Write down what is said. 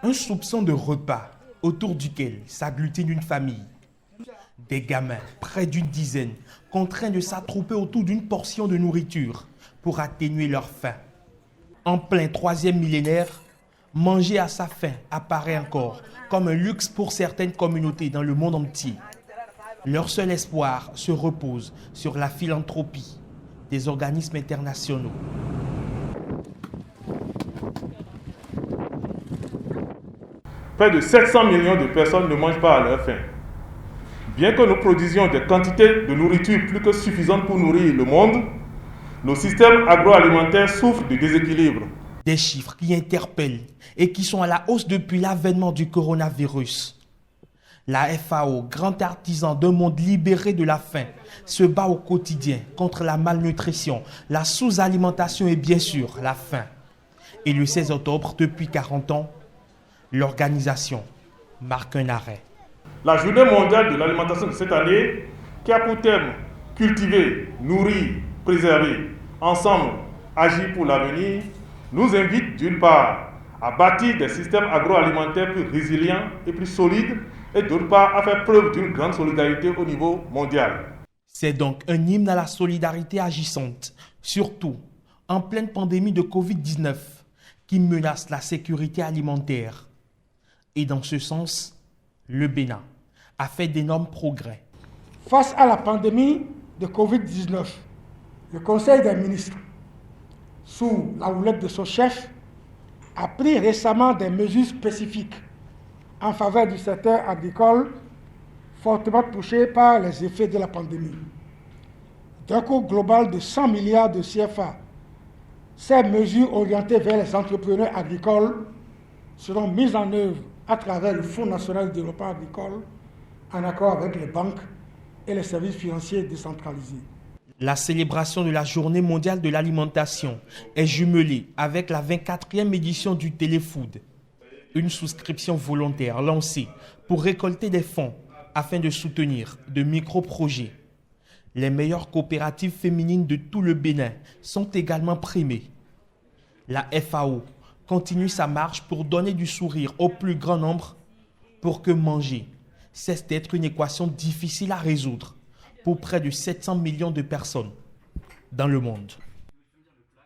Un soupçon de repas autour duquel s'agglutine une famille. Des gamins, près d'une dizaine, contraints de s'attrouper autour d'une portion de nourriture pour atténuer leur faim. En plein 3e millénaire, manger à sa faim apparaît encore comme un luxe pour certaines communautés dans le monde entier. Leur seul espoir se repose sur la philanthropie des organismes internationaux. Près de 700 millions de personnes ne mangent pas à leur faim. Bien que nous produisions des quantités de nourriture plus que suffisantes pour nourrir le monde, nos systèmes agroalimentaires souffrent de déséquilibre. Des chiffres qui interpellent et qui sont à la hausse depuis l'avènement du coronavirus. La FAO, grand artisan d'un monde libéré de la faim, se bat au quotidien contre la malnutrition, la sous-alimentation et bien sûr la faim. Et le 16 octobre, depuis 40 ans, l'organisation marque un arrêt. La journée mondiale de l'alimentation de cette année, qui a pour thème « Cultiver, nourrir, préserver, ensemble, agir pour l'avenir », nous invite d'une part à bâtir des systèmes agroalimentaires plus résilients et plus solides et d'autre part à faire preuve d'une grande solidarité au niveau mondial. C'est donc un hymne à la solidarité agissante, surtout en pleine pandémie de Covid-19 qui menace la sécurité alimentaire. Et dans ce sens, le Bénin a fait d'énormes progrès. Face à la pandémie de Covid-19, le Conseil des ministres, sous la houlette de son chef, a pris récemment des mesures spécifiques en faveur du secteur agricole fortement touché par les effets de la pandémie. D'un coût global de 100 milliards de CFA, ces mesures orientées vers les entrepreneurs agricoles seront mises en œuvre à travers le Fonds national de développement agricole en accord avec les banques et les services financiers décentralisés. La célébration de la Journée mondiale de l'alimentation est jumelée avec la 24e édition du Téléfood, une souscription volontaire lancée pour récolter des fonds afin de soutenir de micro-projets. Les meilleures coopératives féminines de tout le Bénin sont également primées. La FAO continue sa marche pour donner du sourire au plus grand nombre pour que manger cesse d'être une équation difficile à résoudre pour près de 700 millions de personnes dans le monde.